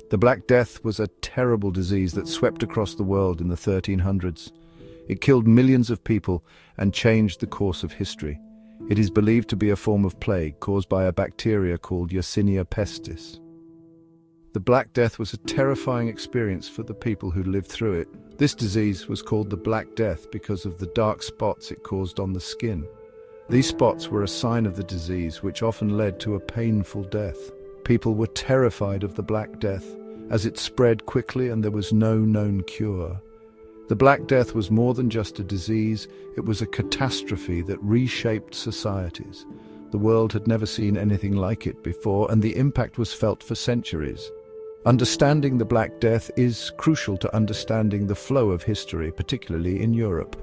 The Black Death was a terrible disease that swept across the world in the 1300s. It killed millions of people and changed the course of history. It is believed to be a form of plague caused by a bacteria called Yersinia pestis. The Black Death was a terrifying experience for the people who lived through it. This disease was called the Black Death because of the dark spots it caused on the skin. These spots were a sign of the disease, which often led to a painful death. People were terrified of the Black Death, as it spread quickly and there was no known cure. The Black Death was more than just a disease, it was a catastrophe that reshaped societies. The world had never seen anything like it before, and the impact was felt for centuries. Understanding the Black Death is crucial to understanding the flow of history, particularly in Europe.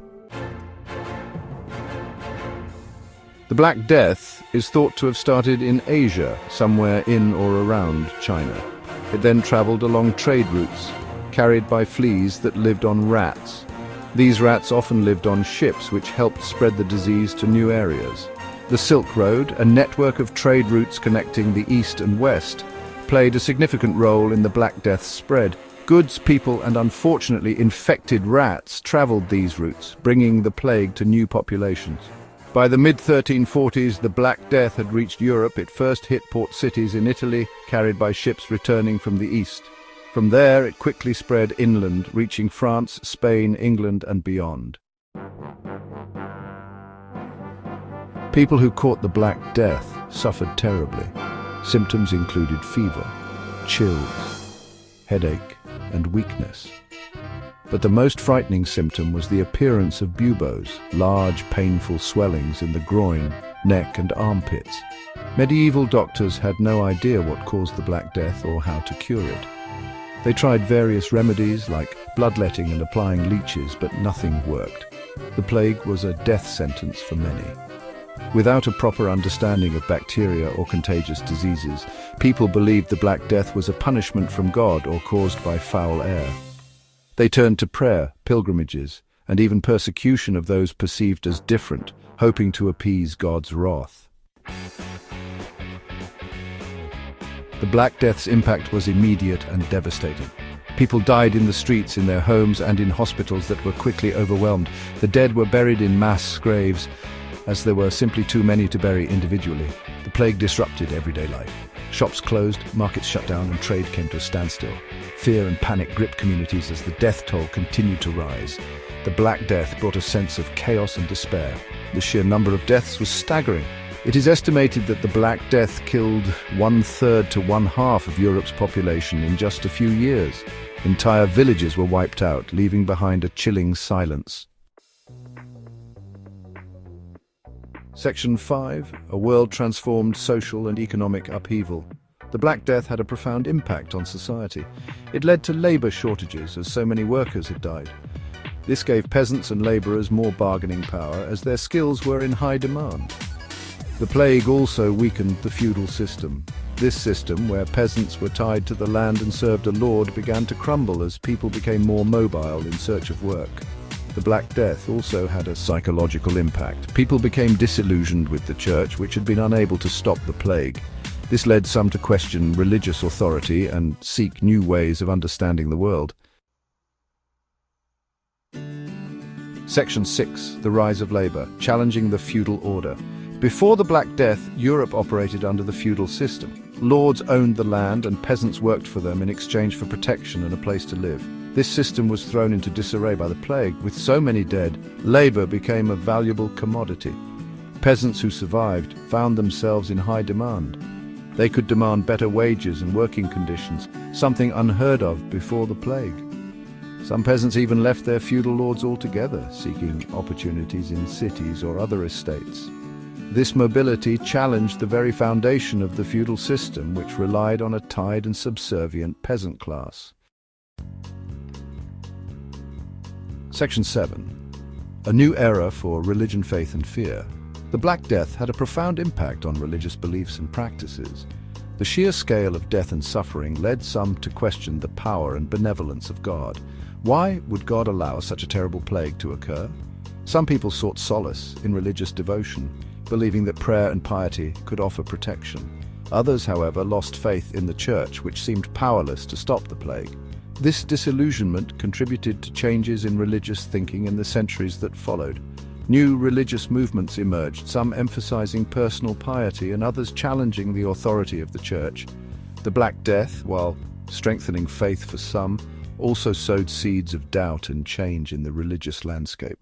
The Black Death is thought to have started in Asia, somewhere in or around China. It then traveled along trade routes, carried by fleas that lived on rats. These rats often lived on ships, which helped spread the disease to new areas. The Silk Road, a network of trade routes connecting the East and West, played a significant role in the Black Death's spread. Goods, people, and unfortunately infected rats traveled these routes, bringing the plague to new populations. By the mid-1340s, the Black Death had reached Europe. It first hit port cities in Italy, carried by ships returning from the east. From there, it quickly spread inland, reaching France, Spain, England, and beyond. People who caught the Black Death suffered terribly. Symptoms included fever, chills, headache, and weakness. But the most frightening symptom was the appearance of buboes, large, painful swellings in the groin, neck, and armpits. Medieval doctors had no idea what caused the Black Death or how to cure it. They tried various remedies like bloodletting and applying leeches, but nothing worked. The plague was a death sentence for many. Without a proper understanding of bacteria or contagious diseases, people believed the Black Death was a punishment from God or caused by foul air. They turned to prayer, pilgrimages, and even persecution of those perceived as different, hoping to appease God's wrath. The Black Death's impact was immediate and devastating. People died in the streets, in their homes, and in hospitals that were quickly overwhelmed. The dead were buried in mass graves, as there were simply too many to bury individually. The plague disrupted everyday life. Shops closed, markets shut down, and trade came to a standstill. Fear and panic gripped communities as the death toll continued to rise. The Black Death brought a sense of chaos and despair. The sheer number of deaths was staggering. It is estimated that the Black Death killed 1/3 to 1/2 of Europe's population in just a few years. Entire villages were wiped out, leaving behind a chilling silence. Section 5. A world-transformed social and economic upheaval. The Black Death had a profound impact on society. It led to labor shortages, as so many workers had died. This gave peasants and laborers more bargaining power, as their skills were in high demand. The plague also weakened the feudal system. This system, where peasants were tied to the land and served a lord, began to crumble as people became more mobile in search of work. The Black Death also had a psychological impact. People became disillusioned with the church, which had been unable to stop the plague. This led some to question religious authority and seek new ways of understanding the world. Section 6. The rise of labor, challenging the feudal order. Before the Black Death, Europe operated under the feudal system. Lords owned the land and peasants worked for them in exchange for protection and a place to live. This system was thrown into disarray by the plague. With so many dead, labor became a valuable commodity. Peasants who survived found themselves in high demand. They could demand better wages and working conditions, something unheard of before the plague. Some peasants even left their feudal lords altogether, seeking opportunities in cities or other estates. This mobility challenged the very foundation of the feudal system, which relied on a tied and subservient peasant class. Section 7. A new era for religion, faith, and fear. The Black Death had a profound impact on religious beliefs and practices. The sheer scale of death and suffering led some to question the power and benevolence of God. Why would God allow such a terrible plague to occur? Some people sought solace in religious devotion, believing that prayer and piety could offer protection. Others, however, lost faith in the Church, which seemed powerless to stop the plague. This disillusionment contributed to changes in religious thinking in the centuries that followed. New religious movements emerged, some emphasizing personal piety and others challenging the authority of the Church. The Black Death, while strengthening faith for some, also sowed seeds of doubt and change in the religious landscape.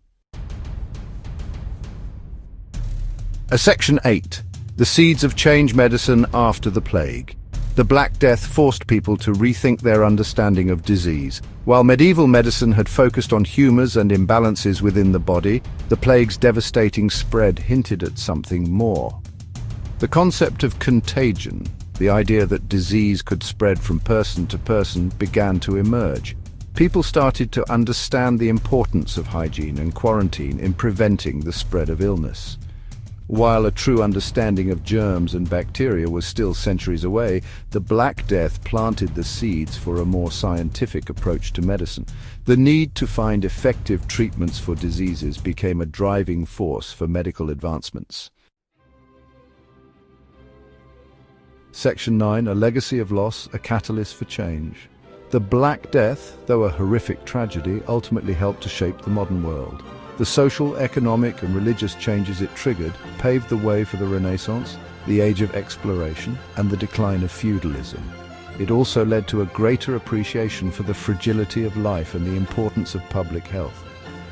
Section 8. The Seeds of Change Medicine After the Plague. The Black Death forced people to rethink their understanding of disease. While medieval medicine had focused on humors and imbalances within the body, the plague's devastating spread hinted at something more. The concept of contagion, the idea that disease could spread from person to person, began to emerge. People started to understand the importance of hygiene and quarantine in preventing the spread of illness. While a true understanding of germs and bacteria was still centuries away, the Black Death planted the seeds for a more scientific approach to medicine. The need to find effective treatments for diseases became a driving force for medical advancements. Section 9. A Legacy of Loss, a Catalyst for Change. The Black Death, though a horrific tragedy, ultimately helped to shape the modern world. The social, economic, and religious changes it triggered paved the way for the Renaissance, the Age of Exploration, and the decline of feudalism. It also led to a greater appreciation for the fragility of life and the importance of public health.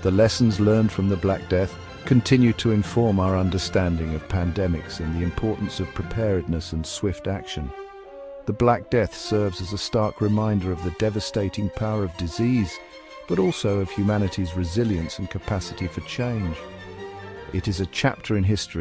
The lessons learned from the Black Death continue to inform our understanding of pandemics and the importance of preparedness and swift action. The Black Death serves as a stark reminder of the devastating power of disease, but also of humanity's resilience and capacity for change. It is a chapter in history